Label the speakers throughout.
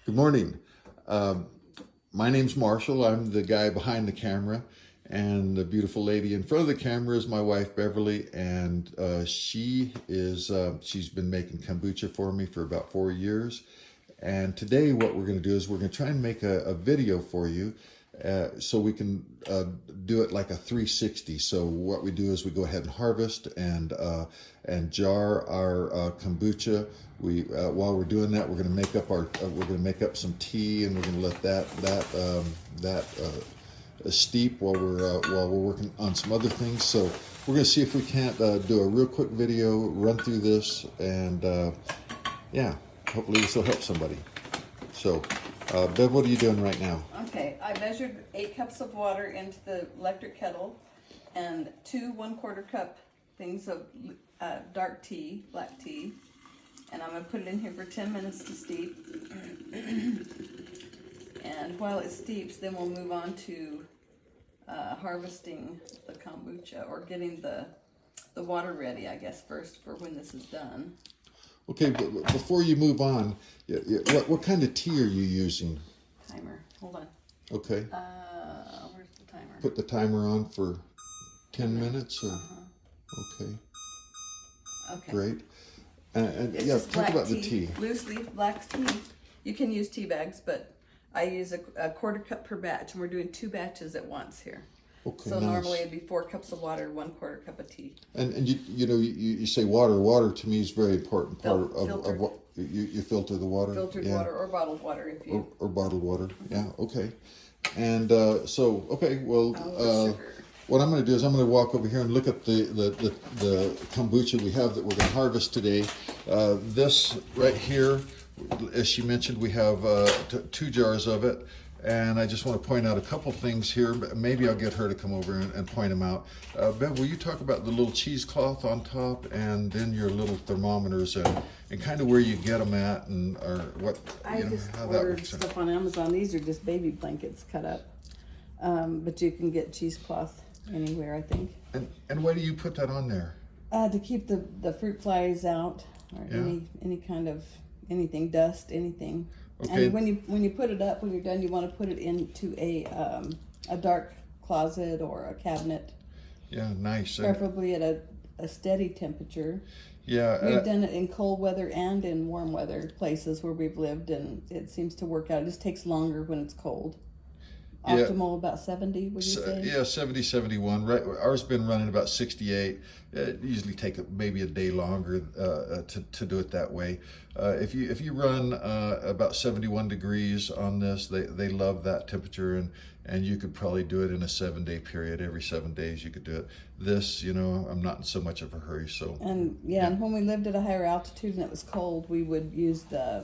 Speaker 1: Good morning. My name's Marshall. I'm the guy behind the camera, and the beautiful lady in front of the camera is my wife Beverly, and she's been making kombucha for me for about 4 years. And today what we're going to do is we're going to try and make a video for you so we can do it like a 360. So what we do is we go ahead and harvest and jar our kombucha. While we're doing that, we're going to make up some tea, and we're going to let that steep while we're working on some other things. So we're going to see if we can't do a real quick video, run through this, and yeah, hopefully this will help somebody. So, Bev, what are you doing right now?
Speaker 2: Okay, I measured 8 cups of water into the electric kettle and 2 1/4 cup things of dark tea, black tea. And I'm going to put it in here for 10 minutes to steep. And while it steeps, then we'll move on to harvesting the kombucha, or getting the water ready, I guess, first for when this is done.
Speaker 1: Okay, but before you move on, what kind of tea are you using?
Speaker 2: Timer. Hold on.
Speaker 1: Okay.
Speaker 2: Where's the timer?
Speaker 1: Put the timer on for 10 minutes, or okay.
Speaker 2: Okay.
Speaker 1: Great. And
Speaker 2: It's
Speaker 1: yeah,
Speaker 2: just
Speaker 1: talk
Speaker 2: black
Speaker 1: about the tea.
Speaker 2: Loose leaf black tea. You can use tea bags, but I use a 1/4 cup per batch, and we're doing 2 batches at once here.
Speaker 1: Okay,
Speaker 2: So
Speaker 1: nice.
Speaker 2: normally it'd be 4 cups of water, 1/4 cup of tea.
Speaker 1: And you say water. Water to me is a very important part of what you filter the water.
Speaker 2: Filtered water or bottled water if you.
Speaker 1: Or bottled water. Yeah. Okay. And okay. Well,
Speaker 2: sugar.
Speaker 1: what I'm going to do is I'm going to walk over here and look at the kombucha we have that we're going to harvest today. This right here, as she mentioned, we have 2 jars of it. And I just want to point out a couple things here. Maybe I'll get her to come over and point them out. Bev, will you talk about the little cheesecloth on top, and then your little thermometers, and kind of where you get them at, and or what
Speaker 2: I just
Speaker 1: how that
Speaker 2: ordered
Speaker 1: works.
Speaker 2: stuff on Amazon. These are just baby blankets cut up, but you can get cheesecloth anywhere, I think.
Speaker 1: And why do you put that on there?
Speaker 2: To keep the fruit flies out, or any kind of anything, dust, anything.
Speaker 1: Okay.
Speaker 2: And when you put it up, when you're done, you want to put it into a dark closet or a cabinet.
Speaker 1: Yeah, nice.
Speaker 2: Preferably at a steady temperature.
Speaker 1: Yeah.
Speaker 2: We've done it in cold weather and in warm weather places where we've lived, and it seems to work out. It just takes longer when it's cold. Optimal about 70, would you say?
Speaker 1: Yeah, 70, 71. Right, ours been running about 68. It usually take maybe a day longer to do it that way. If you run about 71 degrees on this, they love that temperature, and you could probably do it in a 7-day period. Every 7 days you could do it. This, I'm not in so much of a hurry. So.
Speaker 2: And and when we lived at a higher altitude and it was cold, we would use the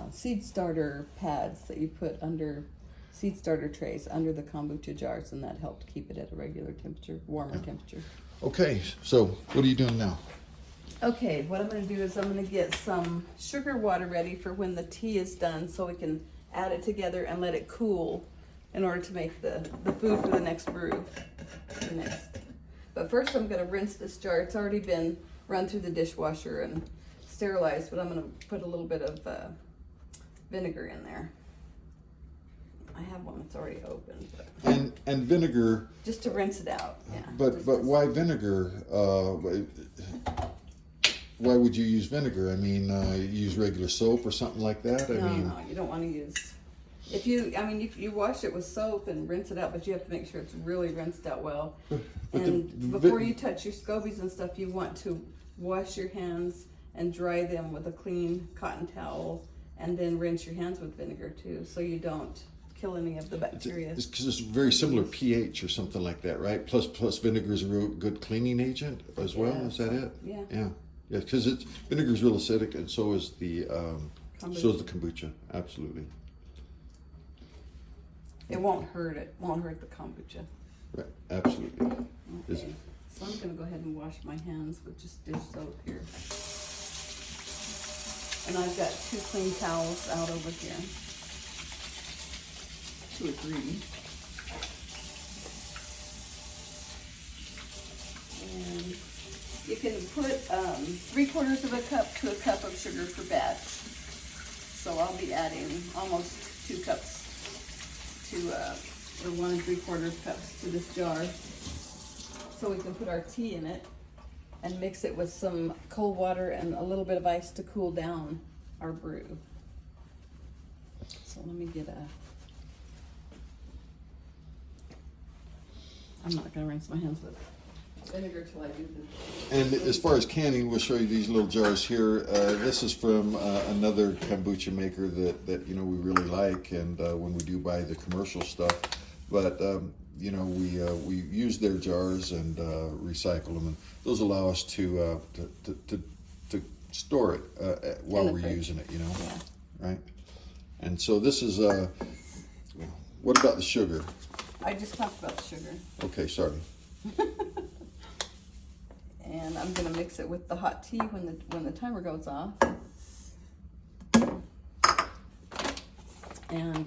Speaker 2: seed starter pads that you put under. Seed starter trays under the kombucha jars, and that helped keep it at a regular temperature, warmer temperature.
Speaker 1: Okay, so what are you doing now?
Speaker 2: Okay, what I'm going to do is I'm going to get some sugar water ready for when the tea is done, so we can add it together and let it cool in order to make the food for the next brew. But first I'm going to rinse this jar. It's already been run through the dishwasher and sterilized, but I'm going to put a little bit of vinegar in there. I have one that's already opened.
Speaker 1: And vinegar.
Speaker 2: Just to rinse it out. Yeah.
Speaker 1: But why vinegar? Why would you use vinegar? I mean, you use regular soap or something like that.
Speaker 2: No, you don't want to use. If you wash it with soap and rinse it out, but you have to make sure it's really rinsed out well. And before you touch your scobies and stuff, you want to wash your hands and dry them with a clean cotton towel, and then rinse your hands with vinegar too, so you don't kill any of the bacteria.
Speaker 1: It's because it's very similar pH or something like that, right? Plus vinegar is a real good cleaning agent as well. Is that it?
Speaker 2: Yeah.
Speaker 1: Yeah. Because vinegar is real acidic, and so is the kombucha. Absolutely.
Speaker 2: It won't hurt it. Won't hurt the kombucha.
Speaker 1: Right. Absolutely.
Speaker 2: Okay. So I'm going to go ahead and wash my hands with just dish soap here. And I've got 2 clean towels out over here. 2 or 3. And you can put 3/4 of a cup to a cup of sugar per batch. So I'll be adding almost 2 cups to, or 1 3/4 cups to this jar. So we can put our tea in it and mix it with some cold water and a little bit of ice to cool down our brew. So let me get I'm not gonna rinse my hands with vinegar till I do this.
Speaker 1: And as far as canning, we'll show you these little jars here. This is from another kombucha maker that you know we really like, and when we do buy the commercial stuff, but you know we use their jars and recycle them, and those allow us to store it while we're
Speaker 2: fridge.
Speaker 1: using it. You know,
Speaker 2: Yeah.
Speaker 1: right? And so this is what about the sugar?
Speaker 2: I just talked about the sugar.
Speaker 1: Okay, sorry.
Speaker 2: And I'm gonna mix it with the hot tea when the timer goes off. And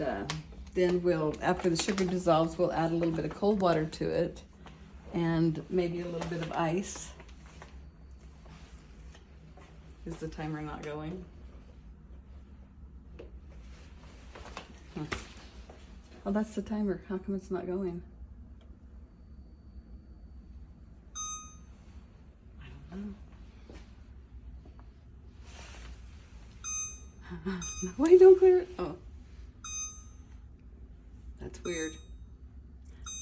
Speaker 2: then after the sugar dissolves, we'll add a little bit of cold water to it and maybe a little bit of ice. Is the timer not going? Huh. Oh, that's the timer. How come it's not going? I don't know. No, wait, don't clear it. Oh. That's weird.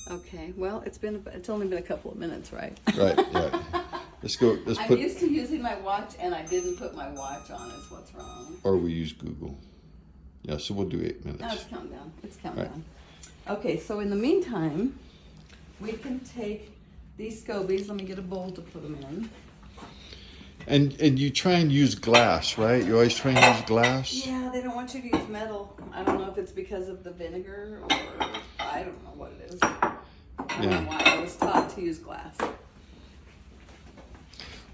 Speaker 2: Okay, well, it's only been a couple of minutes, right?
Speaker 1: Right, right. Let's go.
Speaker 2: I'm used to using my watch, and I didn't put my watch on. Is what's wrong.
Speaker 1: Or we use Google. Yeah, so we'll do 8 minutes.
Speaker 2: No, it's countdown. It's countdown.
Speaker 1: Right.
Speaker 2: Okay, so in the meantime, we can take these scobies. Let me get a bowl to put them in.
Speaker 1: And you try and use glass, right? You always try and use glass?
Speaker 2: Yeah, they don't want you to use metal. I don't know if it's because of the vinegar or I don't know what it is. I don't know why. I was taught to use glass.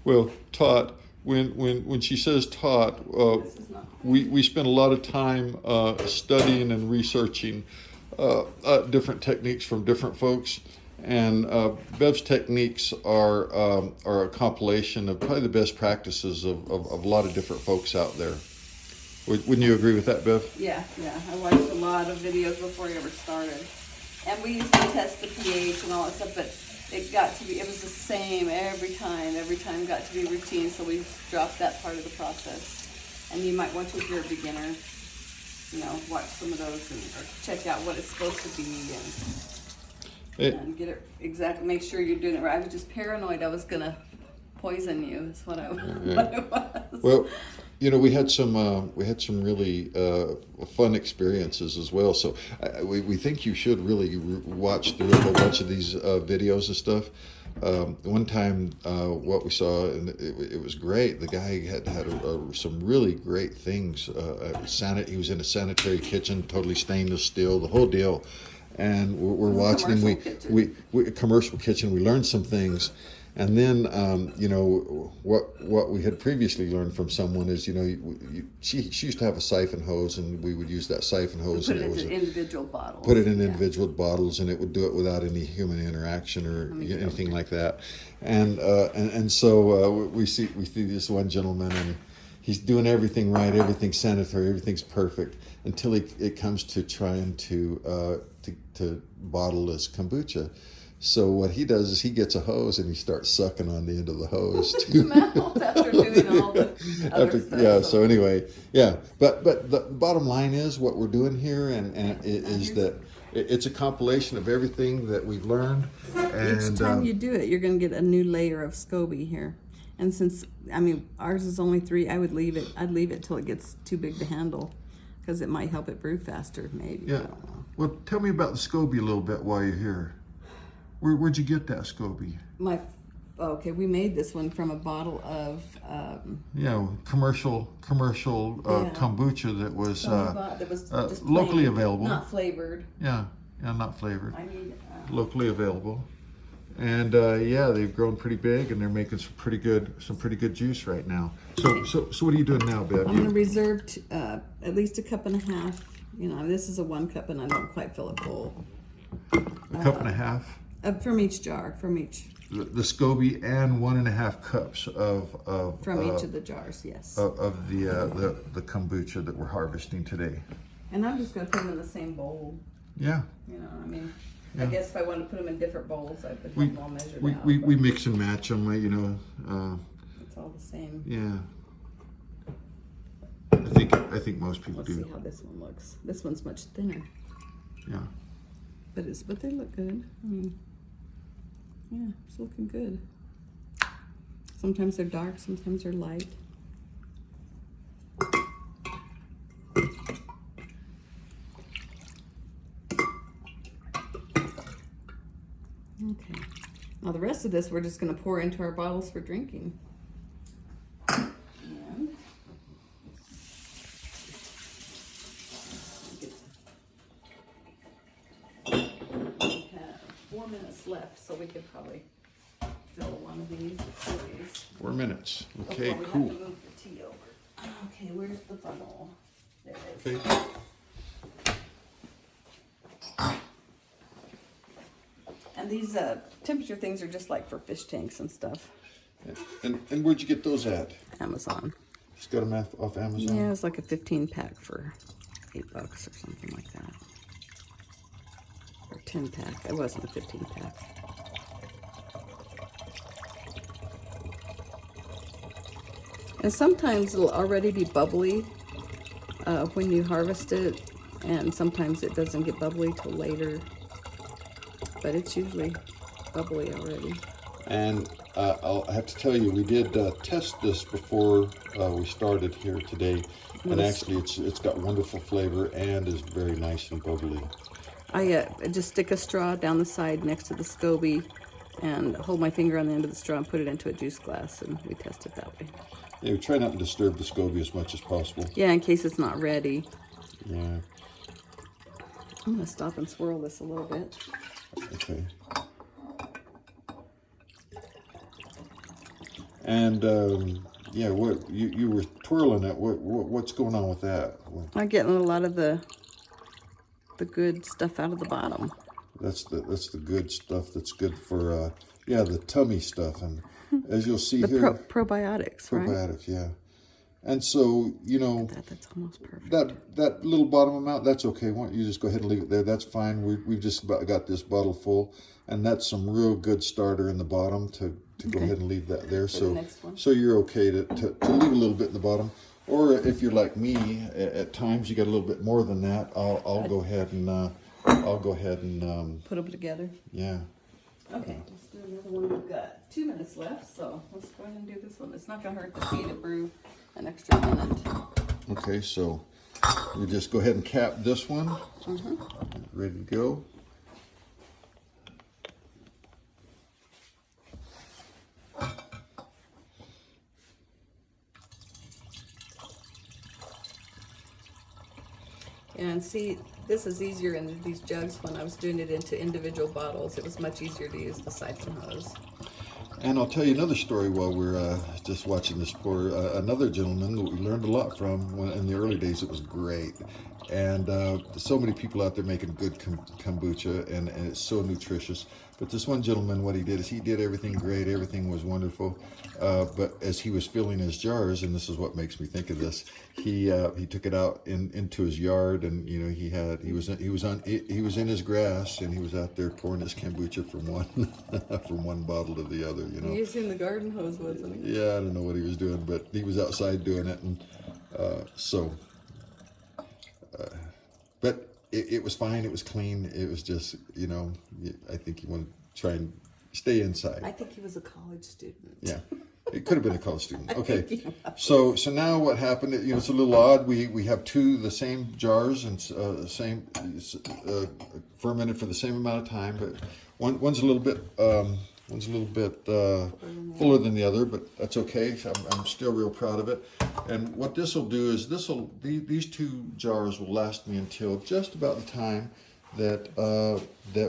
Speaker 1: Well, taught, when she says taught,
Speaker 2: This is not
Speaker 1: we spend a lot of time studying and researching different techniques from different folks. And Bev's techniques are a compilation of probably the best practices of a lot of different folks out there. Wouldn't you agree with that, Bev?
Speaker 2: Yeah. I watched a lot of videos before I ever started. And we used to test the pH and all that stuff, but it was the same every time. Every time got to be routine, so we dropped that part of the process. And you might want to, if you're a beginner, you know, watch some of those and or check out what it's supposed to be and get it exactly, make sure you're doing it right. I was just paranoid I was gonna poison you. That's what what it was.
Speaker 1: Well, you know, we had some really fun experiences as well. So we think you should really watch through a whole bunch of these videos and stuff. One time, what we saw, and it was great. The guy had some really great things. He was in a sanitary kitchen, totally stainless steel, the whole deal. And we're watching him. We commercial kitchen. We learned some things, and then you know what we had previously learned from someone is, you know, she used to have a siphon hose, and we would use that siphon hose.
Speaker 2: Put it into individual bottles.
Speaker 1: Put it in individual bottles, and it would do it without any human interaction or anything like that. And so we see this one gentleman, and he's doing everything right, everything's sanitary, everything's perfect, until it comes to trying to bottle this kombucha. So what he does is he gets a hose and he starts sucking on the end of the hose too.
Speaker 2: After doing all the other stuff.
Speaker 1: Yeah. So anyway, yeah. But the bottom line is what we're doing here, and is that it's a compilation of everything that we've learned. And
Speaker 2: each time you do it, you're going to get a new layer of SCOBY here. And since ours is only 3, I'd leave it till it gets too big to handle, because it might help it brew faster, maybe.
Speaker 1: Yeah.
Speaker 2: I don't know.
Speaker 1: Well, tell me about the SCOBY a little bit while you're here. Where'd you get that SCOBY?
Speaker 2: We made this one from a bottle of
Speaker 1: commercial kombucha that was
Speaker 2: just
Speaker 1: locally
Speaker 2: plain,
Speaker 1: available,
Speaker 2: not flavored.
Speaker 1: Yeah, not flavored.
Speaker 2: I mean,
Speaker 1: locally available, and they've grown pretty big, and they're making some pretty good juice right now. So what are you doing now, Bev?
Speaker 2: I'm going to reserve at least a cup and a half. You know, this is a 1 cup, and I don't quite fill it full.
Speaker 1: A cup and a half.
Speaker 2: From each jar, from each.
Speaker 1: The SCOBY and 1.5 cups of
Speaker 2: From each of the jars, yes.
Speaker 1: of the kombucha that we're harvesting today.
Speaker 2: And I'm just going to put them in the same bowl.
Speaker 1: Yeah.
Speaker 2: You know, I mean,
Speaker 1: Yeah.
Speaker 2: I guess if I wanted to put them in different bowls, I would have them all measured out.
Speaker 1: We mix and match them, you know.
Speaker 2: It's all the same.
Speaker 1: Yeah. I think most people
Speaker 2: Let's
Speaker 1: do.
Speaker 2: see how this one looks. This one's much thinner.
Speaker 1: Yeah.
Speaker 2: But they look good. I mean, yeah, it's looking good. Sometimes they're dark, sometimes they're light. Okay. Now the rest of this we're just going to pour into our bottles for drinking. And we have 4 minutes left, so we could probably fill one of these or 2 of these.
Speaker 1: 4 minutes. Okay,
Speaker 2: Before we
Speaker 1: cool.
Speaker 2: have to move the tea over. Okay, where's the funnel? There it is.
Speaker 1: Okay.
Speaker 2: And these temperature things are just like for fish tanks and stuff.
Speaker 1: And where'd you get those at?
Speaker 2: Amazon.
Speaker 1: Just got them off Amazon?
Speaker 2: Yeah, it's like a 15 pack for $8 or something like that. Or 10 pack. It wasn't a 15 pack. And sometimes it'll already be bubbly when you harvest it, and sometimes it doesn't get bubbly till later. But it's usually bubbly already.
Speaker 1: And I'll have to tell you, we did test this before we started here today, and actually it's got wonderful flavor and is very nice and bubbly.
Speaker 2: I just stick a straw down the side next to the SCOBY and hold my finger on the end of the straw and put it into a juice glass, and we test it that way.
Speaker 1: Yeah, we try not to disturb the SCOBY as much as possible.
Speaker 2: Yeah, in case it's not ready.
Speaker 1: Yeah.
Speaker 2: I'm going to stop and swirl this a little bit.
Speaker 1: Okay. And yeah, what you were twirling it? What's going on with that?
Speaker 2: I'm getting a lot of the good stuff out of the bottom.
Speaker 1: That's the good stuff. That's good for yeah, the tummy stuff, and as you'll see
Speaker 2: The
Speaker 1: here,
Speaker 2: probiotics, right?
Speaker 1: probiotics, yeah. And so, you know,
Speaker 2: That's almost perfect.
Speaker 1: that little bottom amount, that's okay. Why don't you just go ahead and leave it there? That's fine. We've just about got this bottle full, and that's some real good starter in the bottom to go ahead and leave that there.
Speaker 2: For the next one.
Speaker 1: So you're okay to leave a little bit in the bottom. Or if you're like me, at times you got a little bit more than that. I'll go ahead and
Speaker 2: Put them together.
Speaker 1: yeah.
Speaker 2: Okay, let's do another one. We've got 2 minutes left, so let's go ahead and do this one. It's not going to hurt the tea to brew an extra minute.
Speaker 1: Okay, so we just go ahead and cap this one. Ready to go.
Speaker 2: And see, this is easier in these jugs. When I was doing it into individual bottles, it was much easier to use the siphon hose.
Speaker 1: And I'll tell you another story while we're just watching this pour. Another gentleman that we learned a lot from in the early days. It was great. And so many people out there making good kombucha, and it's so nutritious. But this one gentleman, what he did is he did everything great. Everything was wonderful. But as he was filling his jars, and this is what makes me think of this, he took it out into his yard, and you know he was in his grass, and he was out there pouring his kombucha from one bottle to the other. You know.
Speaker 2: Using the garden hose, wasn't he?
Speaker 1: Yeah, I don't know what he was doing, but he was outside doing it, and but it was fine. It was clean. It was just, you know, I think you want to try and stay inside.
Speaker 2: I think he was a college student.
Speaker 1: Yeah, it could have been a college student. Okay, so now what happened? You know, it's a little odd. We have the same jars and same fermented for the same amount of time, but one's a little bit fuller than the other, but that's okay. I'm still real proud of it. And what this will do is these 2 jars will last me until just about the time that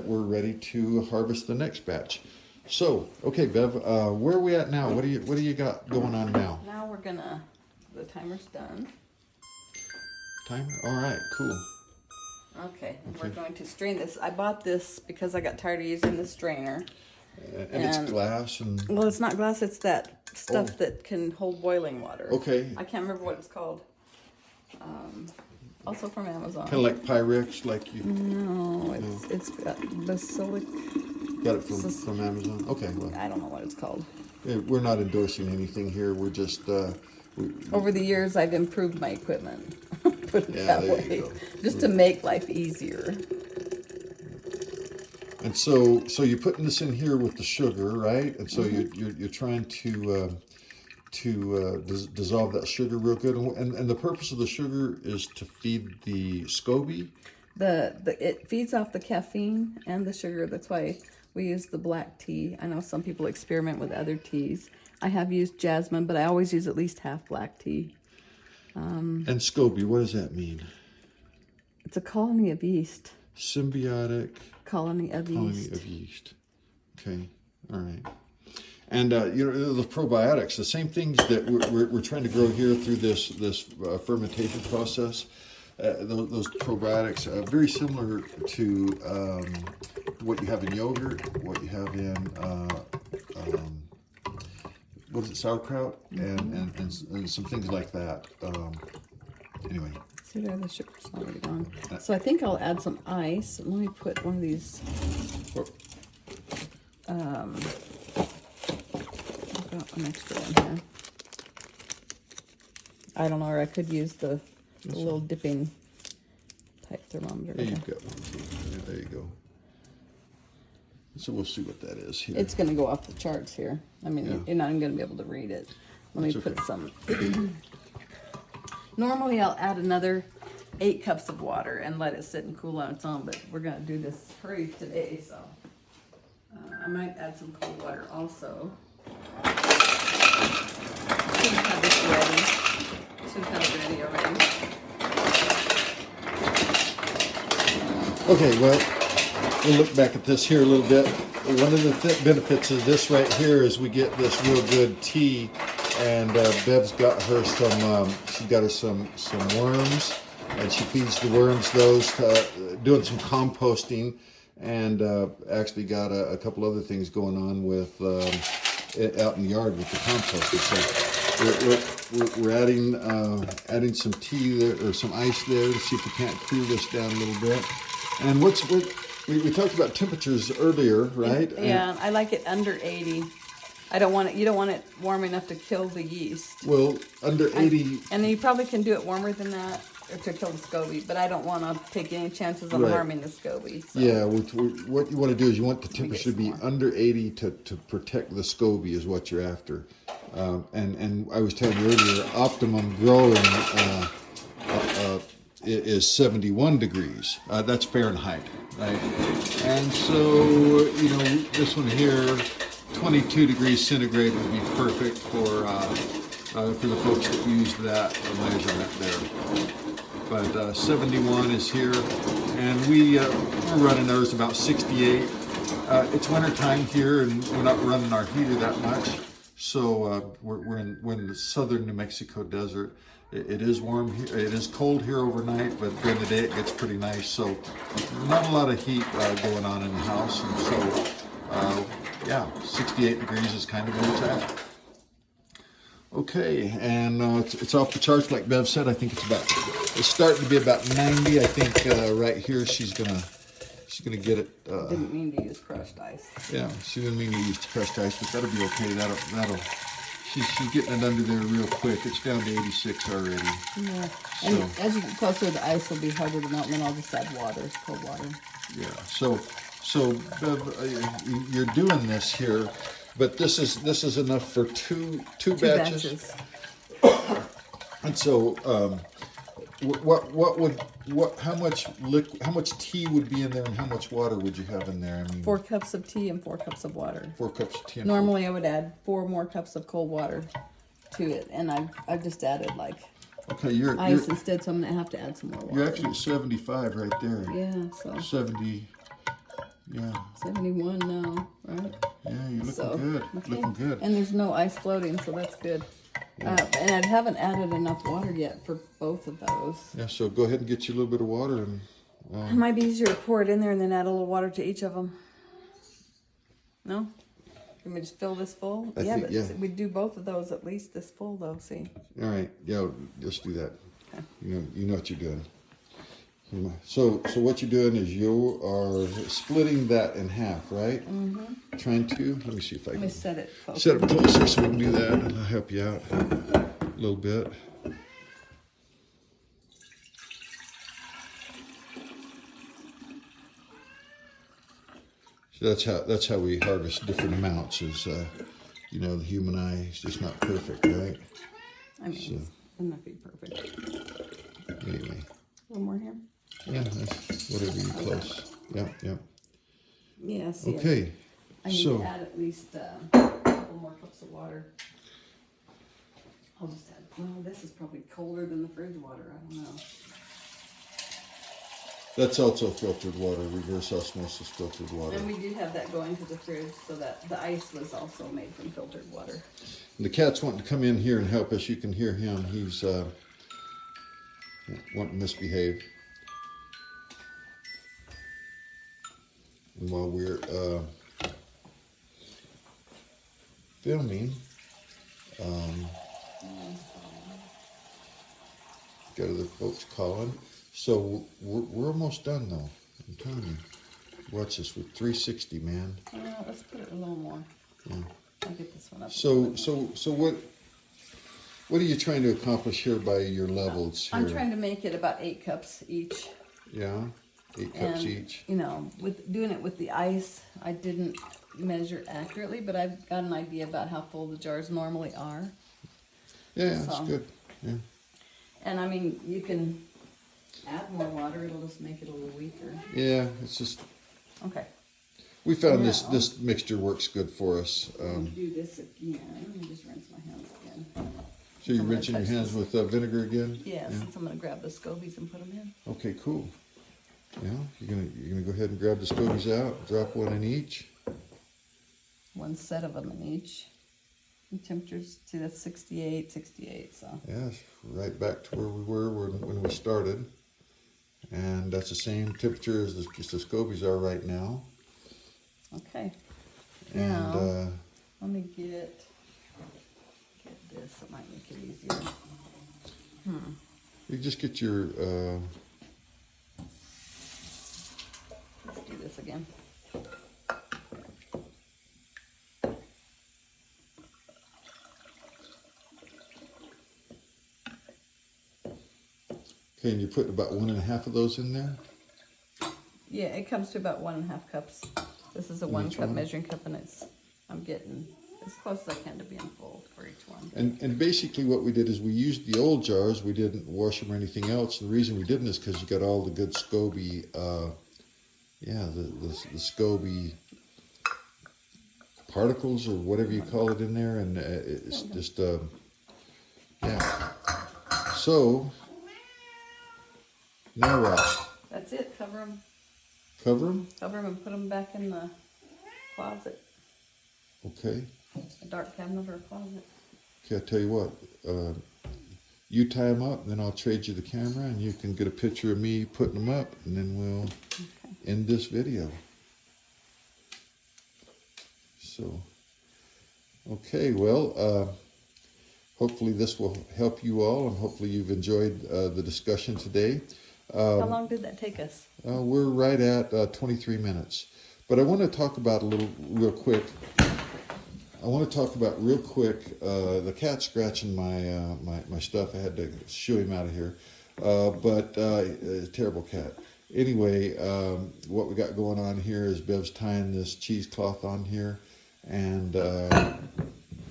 Speaker 1: we're ready to harvest the next batch. So, okay, Bev, where are we at now? What do you got going on now?
Speaker 2: Now we're gonna. The timer's done.
Speaker 1: Timer? All right, cool.
Speaker 2: Okay, we're going to strain this. I bought this because I got tired of using the strainer.
Speaker 1: And it's glass and...
Speaker 2: Well, it's not glass, it's that stuff that can hold boiling water.
Speaker 1: Okay.
Speaker 2: I can't remember what it's called. Also from Amazon.
Speaker 1: Kind of like Pyrex, like you...
Speaker 2: No, it's basilic.
Speaker 1: Got it from Amazon? Okay, well.
Speaker 2: I don't know what it's called.
Speaker 1: We're not endorsing anything here. We're just...
Speaker 2: Over the years, I've improved my equipment. Put it that
Speaker 1: there
Speaker 2: way.
Speaker 1: you go.
Speaker 2: Just to make life easier.
Speaker 1: And so you're putting this in here with the sugar, right? And so you're trying to dissolve that sugar real good. And the purpose of the sugar is to feed the SCOBY.
Speaker 2: It feeds off the caffeine and the sugar. That's why we use the black tea. I know some people experiment with other teas. I have used jasmine, but I always use at least half black tea.
Speaker 1: And SCOBY, what does that mean?
Speaker 2: It's a colony of yeast.
Speaker 1: Symbiotic
Speaker 2: colony of
Speaker 1: yeast. Okay, all right. And the probiotics, the same things that we're trying to grow here through this fermentation process. Those probiotics are very similar to what you have in yogurt, what you have in what is it, sauerkraut, and some things like that. Anyway.
Speaker 2: See there, the sugar's already gone. So I think I'll add some ice. Let me put one of these. I've got an extra one here. I don't know, or I could use the little dipping type thermometer.
Speaker 1: Yeah, you've got one too. Yeah, there you go. So we'll see what that is here.
Speaker 2: It's going to go off the charts here. I mean, you're not even going to be able to read it. Let me put some. Normally, I'll add another 8 cups of water and let it sit and cool on its own, but we're going to do this hurry today, so I might add some cold water also. Should have this ready. Should have it ready already.
Speaker 1: Okay, well, we'll look back at this here a little bit. One of the benefits of this right here is we get this real good tea. And Bev's got her some worms, and she feeds the worms those, doing some composting, and actually got a couple other things going on with out in the yard with the composting. So we're adding some tea there, or some ice there, to see if we can't cool this down a little bit. And we talked about temperatures earlier, right?
Speaker 2: Yeah, I like it under 80. I don't want it. You don't want it warm enough to kill the yeast.
Speaker 1: Well, under 80.
Speaker 2: And you probably can do it warmer than that, or to kill the SCOBY. But I don't want to take any chances of harming the SCOBY. So.
Speaker 1: Yeah, what you want to do is you want the temperature to be under 80 to protect the SCOBY is what you're after. And I was telling you earlier, optimum growing is 71 degrees. That's Fahrenheit, right? And so this one here. 22 degrees centigrade would be perfect for the folks that use that measurement there. But 71 is here, and we're running ours about 68. It's winter time here, and we're not running our heater that much. So we're in the southern New Mexico desert. It is warm here. It is cold here overnight, but during the day it gets pretty nice. So not a lot of heat going on in the house, and so. 68 degrees is kind of where it's at. Okay, and it's off the charts, like Bev said. I think it's starting to be about 90. I think right here she's gonna get it.
Speaker 2: Didn't mean to use crushed ice.
Speaker 1: Yeah, she didn't mean to use crushed ice, but that'll be okay. That'll. She's getting it under there real quick. It's down to 86 already.
Speaker 2: Yeah, and as you get closer, the ice will be harder to melt, and then I'll just add water, cold water.
Speaker 1: Yeah. So Bev, you're doing this here, but this is enough for two batches. And so, how much tea would be in there, and how much water would you have in there? I mean,
Speaker 2: 4 cups of tea and 4 cups of water.
Speaker 1: 4 cups of tea.
Speaker 2: Normally, I would add 4 more cups of cold water to it, and I've just added ice instead, so I'm gonna have to add some more water.
Speaker 1: You're actually at 75 right there.
Speaker 2: Yeah, so
Speaker 1: 70. Yeah.
Speaker 2: 71 now, right?
Speaker 1: Yeah, you're looking good.
Speaker 2: Okay.
Speaker 1: Looking good.
Speaker 2: And there's no ice floating, so that's good. Yeah. And I haven't added enough water yet for both of those.
Speaker 1: Yeah, so go ahead and get you a little bit of water, and
Speaker 2: It might be easier to pour it in there and then add a little water to each of them. No? Can we just fill this full?
Speaker 1: I think, yeah.
Speaker 2: We do both of those at least this full though, see?
Speaker 1: All right, yeah, just do that.
Speaker 2: Okay.
Speaker 1: You know what you're doing. So what you're doing is you are splitting that in half, right? Mm-hmm. Trying to. Let me see if I can.
Speaker 2: Let me set it closer.
Speaker 1: Set it closer so we can do that, and I'll help you out a little bit. So that's how we harvest different amounts. Is you know, the human eye is just not perfect, right?
Speaker 2: I mean, so, it's not be perfect.
Speaker 1: Anyway.
Speaker 2: A little more here.
Speaker 1: Yeah, that's whatever you close. Yeah.
Speaker 2: Yeah. See,
Speaker 1: okay.
Speaker 2: I need to add at least a couple more cups of water. I'll just add. Well, this is probably colder than the fridge water. I don't know.
Speaker 1: That's also filtered water, reverse osmosis filtered water.
Speaker 2: And we do have that going to the fridge, so that the ice was also made from filtered water.
Speaker 1: And the cat's wanting to come in here and help us. You can hear him. He's wanting to misbehave. And while we're filming, got other folks calling. So we're almost done though. I'm telling you. Watch this with 360, man.
Speaker 2: Let's put it a little more.
Speaker 1: Yeah.
Speaker 2: I'll get this one up.
Speaker 1: So what are you trying to accomplish here by your levels here?
Speaker 2: I'm trying to make it about 8 cups each.
Speaker 1: Yeah, 8 cups each.
Speaker 2: You know, with doing it with the ice, I didn't measure accurately, but I've got an idea about how full the jars normally are.
Speaker 1: Yeah, that's good. Yeah.
Speaker 2: And I mean, you can add more water; it'll just make it a little weaker.
Speaker 1: Yeah, it's just.
Speaker 2: Okay.
Speaker 1: We found this mixture works good for us.
Speaker 2: Do this again. Let me just rinse my hands again.
Speaker 1: So you're rinsing your hands with vinegar again?
Speaker 2: Yeah, since I'm gonna grab the scobies and put them in.
Speaker 1: Okay, cool. Yeah, you're gonna go ahead and grab the scobies out. Drop one in each.
Speaker 2: One set of them in each. The temperatures, see, that's 68, so.
Speaker 1: Yeah, right back to where we were when we started. And that's the same temperature as the scobies are right now.
Speaker 2: Okay.
Speaker 1: And
Speaker 2: now, let me get this. It might make it easier.
Speaker 1: You just get your.
Speaker 2: Let's do this again.
Speaker 1: Okay, and you put about 1.5 of those in there?
Speaker 2: Yeah, it comes to about 1.5 cups. This is a 1 cup measuring cup, and I'm getting as close as I can to being full for each one.
Speaker 1: And basically what we did is we used the old jars. We didn't wash them or anything else. The reason we didn't is because you got all the good SCOBY, the SCOBY particles or whatever you call it in there, and it's just, yeah. So, now what?
Speaker 2: That's it. Cover them.
Speaker 1: Cover them?
Speaker 2: Cover them and put them back in the closet.
Speaker 1: Okay.
Speaker 2: A dark cabinet or a closet.
Speaker 1: Okay, I'll tell you what. You tie them up, then I'll trade you the camera, and you can get a picture of me putting them up, and then we'll end this video. So, okay, well, hopefully this will help you all, and hopefully you've enjoyed the discussion today.
Speaker 2: How long did that take us?
Speaker 1: We're right at 23 minutes. But I want to talk about real quick. The cat scratching my stuff. I had to shoo him out of here. Terrible cat. Anyway, what we got going on here is Bev's tying this cheesecloth on here. And, gosh,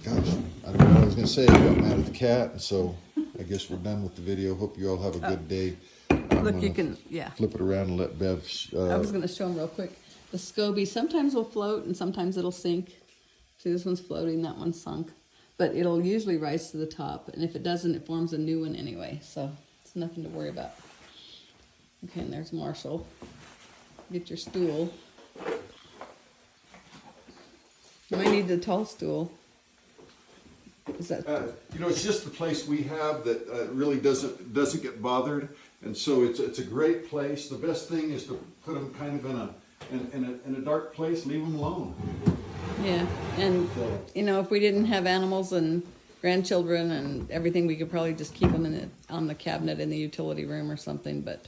Speaker 1: I don't know what I was going to say. I got mad at the cat. And so I guess we're done with the video. Hope you all have a good day.
Speaker 2: Look, you can, flip
Speaker 1: it around and let Bev.
Speaker 2: I was going to show them real quick. The SCOBY sometimes will float and sometimes it'll sink. See, this one's floating, that one's sunk. But it'll usually rise to the top. And if it doesn't, it forms a new one anyway. So it's nothing to worry about. Okay, and there's Marshall. Get your stool. You might need the tall stool. Is that
Speaker 1: You know, it's just the place we have that really doesn't get bothered, and so it's a great place. The best thing is to put them kind of in a dark place, leave them alone.
Speaker 2: yeah? And you know, if we didn't have animals and grandchildren and everything, we could probably just keep them on the cabinet in the utility room or something. But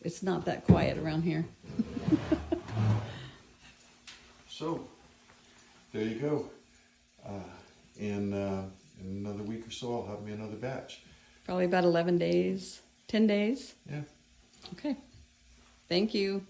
Speaker 2: it's not that quiet around here.
Speaker 1: So there you go. In another week or so, I'll have me another batch.
Speaker 2: Probably about 11 days, 10 days.
Speaker 1: Yeah.
Speaker 2: Okay. Thank you.